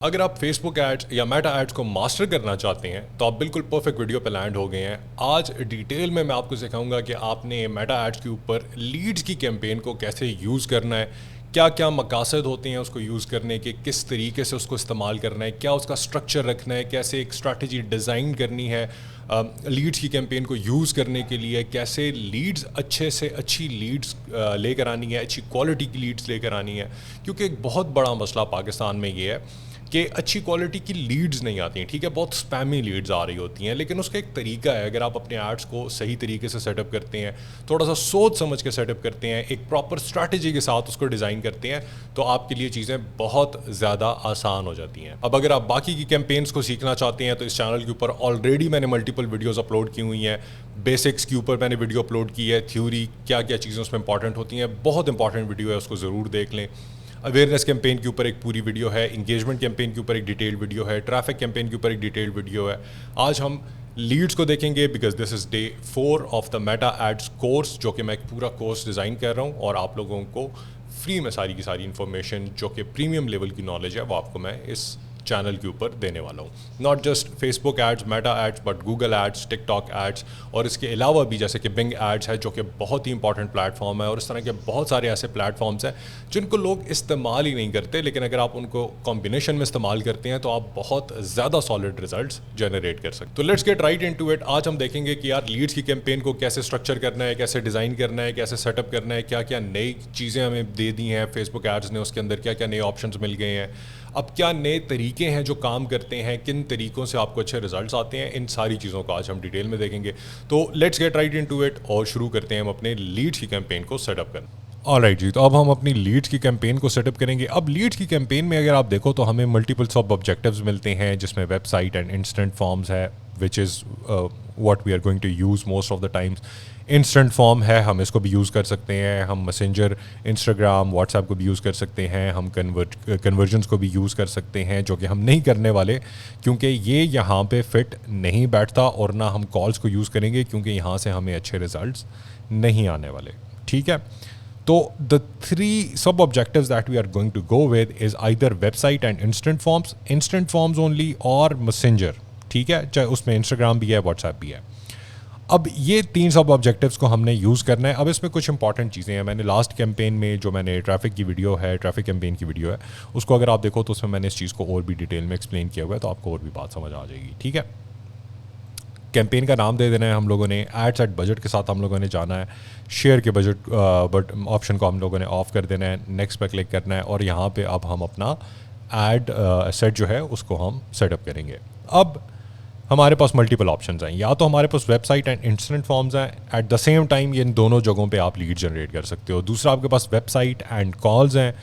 अगर आप Facebook ads या मेटा एड्स को मास्टर करना चाहते हैं तो आप बिल्कुल परफेक्ट वीडियो पे लैंड हो गए हैं। आज डिटेल में मैं आपको सिखाऊंगा कि आपने मेटा एड्स के ऊपर लीड्स की कैंपेन को कैसे यूज़ करना है, क्या क्या मकासद होते हैं उसको यूज़ करने के, किस तरीके से उसको इस्तेमाल करना है, क्या उसका स्ट्रक्चर रखना है, कैसे एक स्ट्रैटेजी डिज़ाइन करनी है लीड्स की कैंपेन को यूज़ करने के लिए, कैसे लीड्स अच्छे से अच्छी लीड्स लेकर आनी है, अच्छी क्वालिटी की लीड्स लेकर आनी है। क्योंकि एक बहुत बड़ा मसला पाकिस्तान में ये है कि अच्छी क्वालिटी की लीड्स नहीं आती हैं। ठीक है, बहुत स्पैमी लीड्स आ रही होती हैं, लेकिन उसका एक तरीका है। अगर आप अपने एड्स को सही तरीके से सेटअप करते हैं, थोड़ा सा सोच समझ के सेटअप करते हैं, एक प्रॉपर स्ट्रैटेजी के साथ उसको डिज़ाइन करते हैं, तो आपके लिए चीज़ें बहुत ज़्यादा आसान हो जाती हैं। अब अगर आप बाकी की कैंपेन्स को सीखना चाहते हैं तो इस चैनल के ऊपर ऑलरेडी मैंने मल्टीपल वीडियोज़ अपलोड की हुई हैं। बेसिक्स के ऊपर मैंने वीडियो अपलोड की है, थ्योरी क्या क्या चीज़ें उसमें इंपॉर्टेंट होती हैं, बहुत इंपॉर्टेंट वीडियो है, उसको ज़रूर देख लें। अवेयरनेस कैंपेन के ऊपर एक पूरी वीडियो है, इंगेजमेंट कैंपेन के ऊपर एक डिटेल्ड वीडियो है, ट्रैफिक कैंपेन के ऊपर एक डिटेल्ड वीडियो है। आज हम लीड्स को देखेंगे because this is day 4 of the Meta ads course, जो कि मैं एक पूरा कोर्स डिज़ाइन कर रहा हूँ और आप लोगों को फ्री में सारी की सारी इन्फॉर्मेशन जो कि प्रीमियम लेवल की नॉलेज है वो आपको मैं इस चैनल के ऊपर देने वाला हूँ। Not just Facebook ads, Meta ads, but Google ads, TikTok ads और इसके अलावा भी जैसे कि बिंग एड्स है जो कि बहुत ही इंपॉर्टेंट प्लेटफॉर्म है, और इस तरह के बहुत सारे ऐसे प्लेटफॉर्म्स हैं जिनको लोग इस्तेमाल ही नहीं करते, लेकिन अगर आप उनको कॉम्बिनेशन में इस्तेमाल करते हैं तो आप बहुत ज़्यादा सॉलिड रिजल्ट्स जनरेट कर सकते। तो let's get right into it. आज हम देखेंगे कि यार लीड्स की कैंपेन को कैसे स्ट्रक्चर करना है, कैसे डिज़ाइन करना है, कैसे सेटअप करना है, क्या क्या नई चीज़ें हमें दे दी हैं फेसबुक एड्स ने, उसके अंदर क्या क्या नए ऑप्शंस मिल गए हैं, अब क्या नए तरीके हैं जो काम करते हैं, किन तरीक़ों से आपको अच्छे रिजल्ट्स आते हैं, इन सारी चीज़ों को आज हम डिटेल में देखेंगे। तो let's get right into it और शुरू करते हैं हम अपने लीड्स की कैंपेन को सेटअप करना। ऑलराइट जी, तो अब हम अपनी लीड्स की कैंपेन को सेटअप करेंगे। अब लीड्स की कैंपेन में अगर आप देखो तो हमें मल्टीपल सब ऑब्जेक्टिव्स मिलते हैं, जिसमें वेबसाइट एंड इंस्टेंट फॉर्म्स है, which is what we are going to use most of the times. Instant form है, हम इसको भी यूज़ कर सकते हैं, हम मैसेंजर, इंस्टाग्राम, व्हाट्सएप को भी यूज़ कर सकते हैं, हम कन्वर्जन्स को भी यूज़ कर सकते हैं, जो कि हम नहीं करने वाले क्योंकि ये यहाँ पे फिट नहीं बैठता, और ना हम कॉल्स को यूज़ करेंगे क्योंकि यहाँ से हमें अच्छे रिजल्ट्स नहीं आने वाले। ठीक है, तो द 3 सब objectives that we are going to go with is either website and instant forms only, और मैसेंजर। ठीक है, चाहे उसमें इंस्टाग्राम भी है, व्हाट्सएप भी है। अब ये 3 सब ऑब्जेक्टिव्स को हमने यूज़ करना है। अब इसमें कुछ इंपॉर्टेंट चीज़ें हैं। मैंने लास्ट कैंपेन में जो मैंने ट्रैफिक की वीडियो है, ट्रैफिक कैंपेन की वीडियो है, उसको अगर आप देखो तो उसमें मैंने इस चीज़ को और भी डिटेल में एक्सप्लेन किया हुआ है, तो आपको और भी बात समझ आ जाएगी। ठीक है, कैंपेन का नाम दे देना है हम लोगों ने, एड्स एट बजट के साथ हम लोगों ने जाना है, शेयर के बजट बट ऑप्शन को हम लोगों ने ऑफ कर देना है, नेक्स्ट पर क्लिक करना है, और यहाँ पे अब हम अपना एड सेट जो है उसको हम सेटअप करेंगे। अब हमारे पास मल्टीपल ऑप्शंस हैं, या तो हमारे पास वेबसाइट एंड इंस्टेंट फॉर्म्स हैं, एट द सेम टाइम ये इन दोनों जगहों पे आप लीड जनरेट कर सकते हो। दूसरा आपके पास वेबसाइट एंड कॉल्स हैं,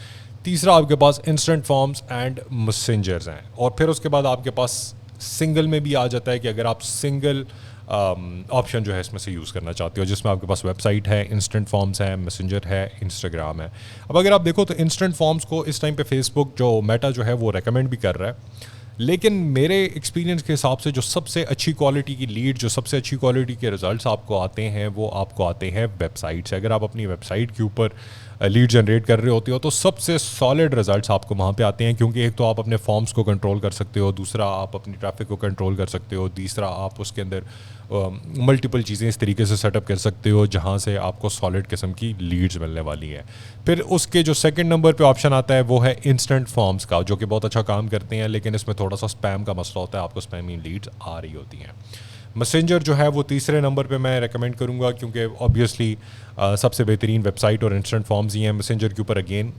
तीसरा आपके पास इंस्टेंट फॉर्म्स एंड मैसेंजर्स हैं, और फिर उसके बाद आपके पास सिंगल में भी आ जाता है कि अगर आप सिंगल ऑप्शन जो है इसमें से यूज़ करना चाहते हो, जिसमें आपके पास वेबसाइट है, इंस्टेंट फॉर्म्स है, मैसेंजर है, इंस्टाग्राम है। अब अगर आप देखो तो इंस्टेंट फॉर्म्स को इस टाइम पे फेसबुक जो मेटा जो है वो रेकमेंड भी कर रहा है, लेकिन मेरे एक्सपीरियंस के हिसाब से जो सबसे अच्छी क्वालिटी की लीड, जो सबसे अच्छी क्वालिटी के रिजल्ट्स आपको आते हैं वो आपको आते हैं वेबसाइट से। अगर आप अपनी वेबसाइट के ऊपर लीड जनरेट कर रहे होते हो तो सबसे सॉलिड रिजल्ट्स आपको वहाँ पे आते हैं, क्योंकि एक तो आप अपने फॉर्म्स को कंट्रोल कर सकते हो, दूसरा आप अपनी ट्रैफिक को कंट्रोल कर सकते हो, तीसरा आप उसके अंदर मल्टीपल चीज़ें इस तरीके से सेटअप कर सकते हो जहाँ से आपको सॉलिड किस्म की लीड्स मिलने वाली हैं। फिर उसके जो सेकंड नंबर पे ऑप्शन आता है वो है इंस्टेंट फॉर्म्स का, जो कि बहुत अच्छा काम करते हैं, लेकिन इसमें थोड़ा सा स्पैम का मसला होता है, आपको स्पैमी लीड्स आ रही होती हैं। मैसेंजर जो है वो तीसरे नंबर पे मैं रेकमेंड करूँगा, क्योंकि ऑब्वियसली सबसे बेहतरीन वेबसाइट और इंस्टेंट फॉर्म्स ही हैं। मैसेंजर के ऊपर अगेन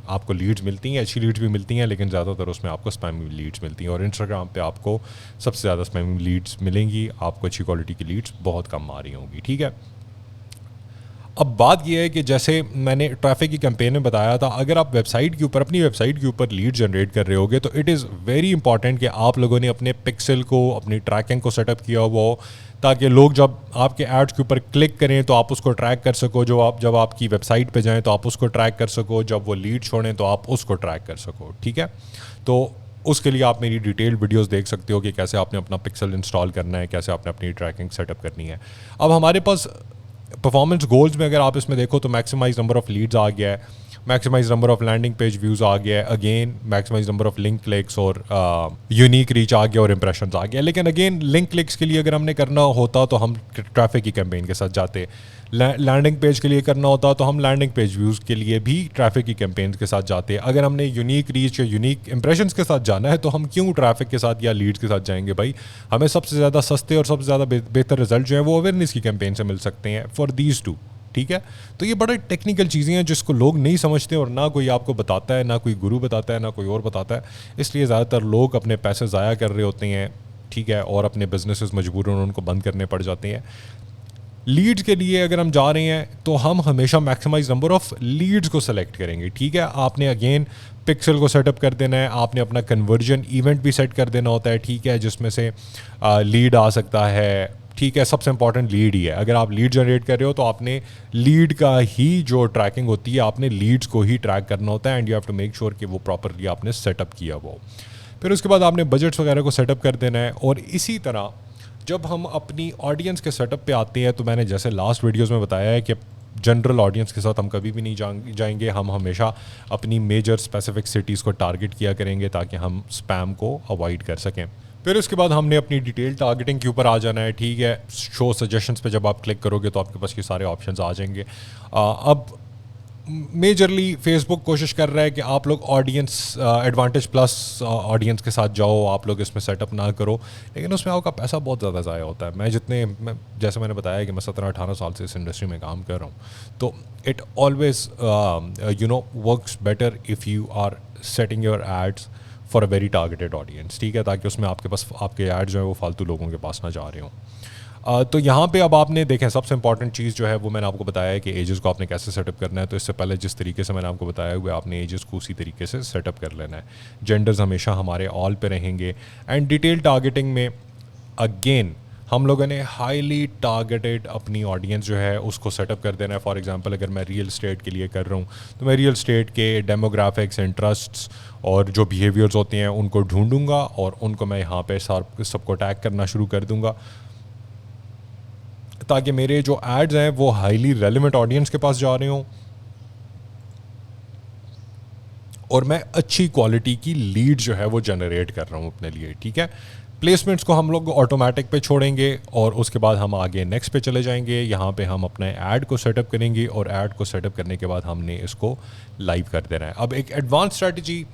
आपको लीड्स मिलती हैं, अच्छी लीड्स भी मिलती हैं, लेकिन ज़्यादातर उसमें आपको स्पैमी लीड्स मिलती हैं, और इंस्टाग्राम पे आपको सबसे ज़्यादा स्पैमी लीड्स मिलेंगी, आपको अच्छी क्वालिटी की लीड्स बहुत कम आ रही होंगी। ठीक है, अब बात यह है कि जैसे मैंने ट्रैफिक की कैंपेन में बताया था, अगर आप वेबसाइट के ऊपर, अपनी वेबसाइट के ऊपर लीड जनरेट कर रहे होगे तो इट इज़ वेरी इंपॉर्टेंट कि आप लोगों ने अपने पिक्सल को, अपनी ट्रैकिंग को सेटअप किया हुआ हो, ताकि लोग जब आपके एड्स के ऊपर क्लिक करें तो आप उसको ट्रैक कर सको, जब आपकी वेबसाइट पे जाएं तो आप उसको ट्रैक कर सको, जब वो लीड छोड़ें तो आप उसको ट्रैक कर सको। ठीक है, तो उसके लिए आप मेरी डिटेल वीडियोस देख सकते हो कि कैसे आपने अपना पिक्सल इंस्टॉल करना है, कैसे आपने अपनी ट्रैकिंग सेटअप करनी है। अब हमारे पास परफॉर्मेंस गोल्स में अगर आप इसमें देखो तो मैक्सिमाइज नंबर ऑफ लीड्स आ गया है, maximise number of landing page views आ गया है, again maximise number of link clicks और यूनिक रीच आ गया और इंप्रेशंस आ गया। लेकिन अगेन लिंक क्लिक्स के लिए अगर हमने करना होता तो हम ट्रैफिक की कैंपेन के साथ जाते, लैंडिंग पेज के लिए करना होता तो हम लैंडिंग पेज व्यूज़ के लिए भी ट्रैफिक की कैंपेन के साथ जाते। अगर हमने यूनिक रीच या यूनिक इंप्रेशंस के साथ जाना है तो हम क्यों ट्रैफिक के साथ या लीड्स के साथ जाएंगे भाई। हमें सबसे ज़्यादा सस्ते और सबसे ज़्यादा बेहतर रिजल्ट जो है वो अवेयरनेस की कैंपेन से मिल सकते हैं फॉर दीज टू। ठीक है, तो ये बड़े टेक्निकल चीज़ें हैं जिसको लोग नहीं समझते और ना कोई आपको बताता है, ना कोई गुरु बताता है, ना कोई और बताता है। इसलिए ज़्यादातर लोग अपने पैसे ज़ाया कर रहे होते हैं, ठीक है, और अपने बिजनेसेस मजबूरन उनको बंद करने पड़ जाते हैं। लीड्स के लिए अगर हम जा रहे हैं तो हम हमेशा मैक्सिमाइज नंबर ऑफ लीड्स को सेलेक्ट करेंगे। ठीक है, आपने अगेन पिक्सल को सेटअप कर देना है, आपने अपना कन्वर्जन इवेंट भी सेट कर देना होता है। ठीक है, जिसमें से लीड आ सकता है। ठीक है, सबसे इंपॉर्टेंट लीड ही है। अगर आप लीड जनरेट कर रहे हो तो आपने लीड का ही जो ट्रैकिंग होती है, आपने लीड्स को ही ट्रैक करना होता है and you have to make sure कि वो प्रॉपरली आपने सेटअप किया वो। फिर उसके बाद आपने बजट्स वगैरह को सेटअप कर देना है। और इसी तरह जब हम अपनी ऑडियंस के सेटअप पे आते हैं तो मैंने जैसे लास्ट वीडियोस में बताया है कि जनरल ऑडियंस के साथ हम कभी भी नहीं जाएंगे। हम हमेशा अपनी मेजर स्पेसिफिक सिटीज़ को टारगेट किया करेंगे ताकि हम स्पैम को अवॉइड कर सकें। फिर उसके बाद हमने अपनी डिटेल टारगेटिंग के ऊपर आ जाना है। ठीक है, शो सजेशंस पे जब आप क्लिक करोगे तो आपके पास ये सारे ऑप्शंस आ जाएंगे। अब मेजरली फेसबुक कोशिश कर रहा है कि आप लोग ऑडियंस एडवांटेज प्लस ऑडियंस के साथ जाओ, आप लोग इसमें सेटअप ना करो, लेकिन उसमें आपका पैसा बहुत ज़्यादा ज़ाया होता है। जैसे मैंने बताया कि मैं 17-18 साल से इस इंडस्ट्री में काम कर रहा हूँ, तो it always works better if you are setting your ads for a very targeted audience. ठीक है, ताकि उसमें आपके पास आपके एड्स जो है वो फालतू लोगों के पास ना जा रहे हों। तो यहाँ पे अब आपने देखें सबसे इंपॉर्टेंट चीज़ जो है वो मैंने आपको बताया है कि एजेस को आपने कैसे सेटअप करना है। तो इससे पहले जिस तरीके से मैंने आपको बताया हुआ आपने एजेस को उसी तरीके से सेटअप कर लेना है। जेंडर्स हमेशा हमारे ऑल पे रहेंगे। एंड डिटेल टारगेटिंग में अगेन हम लोगों ने हाईली टारगेटेड अपनी ऑडियंस जो है उसको सेटअप कर देना है। फॉर एग्जांपल अगर मैं रियल एस्टेट के लिए कर रहा हूँ तो मैं रियल एस्टेट के डेमोग्राफिक्स, इंटरेस्ट्स और जो बिहेवियर्स होते हैं उनको ढूंढूंगा और उनको मैं यहाँ पे सबको टैग करना शुरू कर दूँगा ताकि मेरे जो एड्स हैं वो हाईली रेलेवेंट ऑडियंस के पास जा रहे हों और मैं अच्छी क्वालिटी की लीड जो है वो जनरेट कर रहा हूँ अपने लिए। ठीक है, प्लेसमेंट्स को हम लोग ऑटोमेटिक पे छोड़ेंगे और उसके बाद हम आगे नेक्स्ट पे चले जाएंगे। यहाँ पे हम अपने ऐड को सेटअप करेंगे और ऐड को सेटअप करने के बाद हमने इसको लाइव कर देना है। अब एक एडवांस स्ट्रैटेजी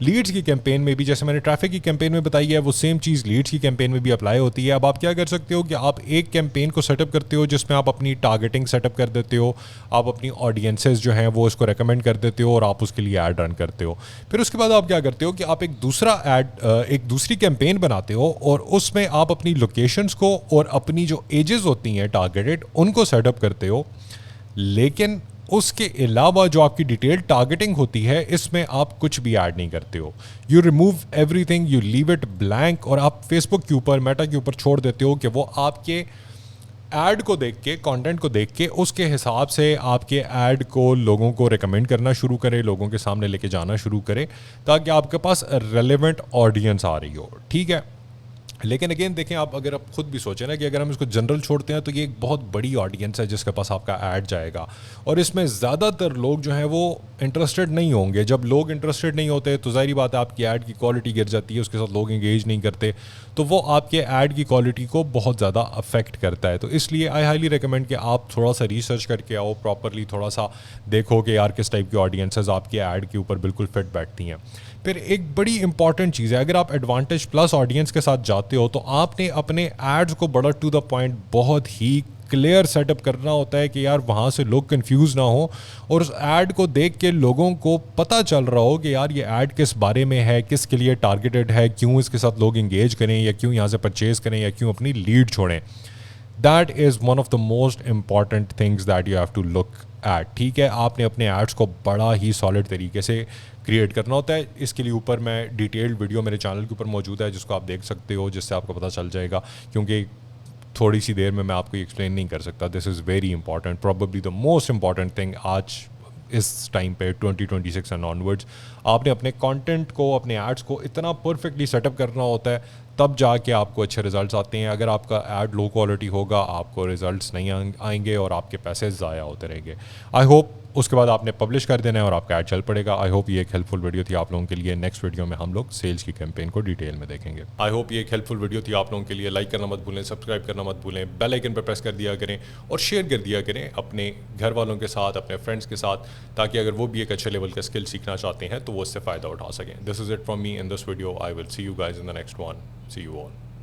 लीड्स की कैंपेन में भी, जैसे मैंने ट्रैफिक की कैंपेन में बताई है, वो सेम चीज़ लीड्स की कैंपेन में भी अप्लाई होती है। अब आप क्या कर सकते हो कि आप एक कैंपेन को सेटअप करते हो जिसमें आप अपनी टारगेटिंग सेटअप कर देते हो, आप अपनी ऑडियंसेस जो हैं वो उसको रेकमेंड कर देते हो और आप उसके लिए ऐड रन करते हो। फिर उसके बाद आप क्या करते हो कि आप एक दूसरी कैंपेन बनाते हो और उसमें आप अपनी लोकेशंस को और अपनी जो एजेस होती हैं टारगेटेड उनको सेटअप करते हो। लेकिन उसके अलावा जो आपकी डिटेल टारगेटिंग होती है इसमें आप कुछ भी ऐड नहीं करते हो। You remove everything, you leave it blank और आप फेसबुक के ऊपर, मेटा के ऊपर छोड़ देते हो कि वो आपके ऐड को देख के, कंटेंट को देख के उसके हिसाब से आपके ऐड को लोगों को रिकमेंड करना शुरू करे, लोगों के सामने लेके जाना शुरू करे ताकि आपके पास रेलेवेंट ऑडियंस आ रही हो। ठीक है, लेकिन अगेन देखें, आप अगर आप खुद भी सोचें ना कि अगर हम इसको जनरल छोड़ते हैं तो ये एक बहुत बड़ी ऑडियंस है जिसके पास आपका ऐड जाएगा और इसमें ज़्यादातर लोग जो हैं वो इंटरेस्टेड नहीं होंगे। जब लोग इंटरेस्टेड नहीं होते तो ज़ाहिर बात है आपकी ऐड की क्वालिटी गिर जाती है, उसके साथ लोग इंगेज नहीं करते, तो वो आपके ऐड की क्वालिटी को बहुत ज़्यादा अफेक्ट करता है। तो इसलिए आई हाईली रिकमेंड कि आप थोड़ा सा रिसर्च करके आओ, प्रॉपरली थोड़ा सा देखो कि यार किस टाइप की ऑडियंसेस आपके ऐड के ऊपर बिल्कुल फिट बैठती हैं। फिर एक बड़ी इंपॉर्टेंट चीज़ है, अगर आप एडवांटेज प्लस ऑडियंस के साथ जाते हो तो आपने अपने एड्स को बड़ा टू द पॉइंट बहुत ही क्लियर सेटअप करना होता है कि यार वहाँ से लोग कंफ्यूज ना हो और उस ऐड को देख के लोगों को पता चल रहा हो कि यार ये ऐड किस बारे में है, किसके लिए टारगेटेड है, क्यों इसके साथ लोग इंगेज करें या क्यों यहाँ से परचेज करें या क्यों अपनी लीड छोड़ें। That is one of the most important things that you have to look at. ठीक है, आपने अपने एड्स को बड़ा ही सॉलिड तरीके से क्रिएट करना होता है। इसके लिए ऊपर मैं डिटेल्ड वीडियो मेरे चैनल के ऊपर मौजूद है जिसको आप देख सकते हो, जिससे आपको पता चल जाएगा, क्योंकि थोड़ी सी देर में मैं आपको एक्सप्लेन नहीं कर सकता। This is very important, probably the most important thing आज इस टाइम पे 2026 एंड ऑनवर्ड्स। आपने अपने कंटेंट को, अपने एड्स को इतना परफेक्टली सेटअप करना होता है, तब जाके आपको अच्छे रिजल्ट्स आते हैं। अगर आपका ऐड लो क्वालिटी होगा आपको रिजल्ट्स नहीं आएंगे और आपके पैसे ज़ाया होते रहेंगे। आई होप उसके बाद आपने पब्लिश कर देना है और आपका ऐड चल पड़ेगा। आई होप ये एक हेल्पफुल वीडियो थी आप लोगों के लिए। नेक्स्ट वीडियो में हम लोग सेल्स की कैंपेन को डिटेल में देखेंगे। आई होप ये एक हेल्पफुल वीडियो थी आप लोगों के लिए। लाइक करना मत भूलें, सब्सक्राइब करना मत भूलें, बेल आइकन पर प्रेस कर दिया करें और शेयर कर दिया करें अपने घर वालों के साथ, अपने फ्रेंड्स के साथ, ताकि अगर वो भी एक अच्छे लेवल का स्किल सीखना चाहते हैं तो वो इससे फ़ायदा उठा सकें। This is it from me in this video. I will see you guys in the next one. See you all.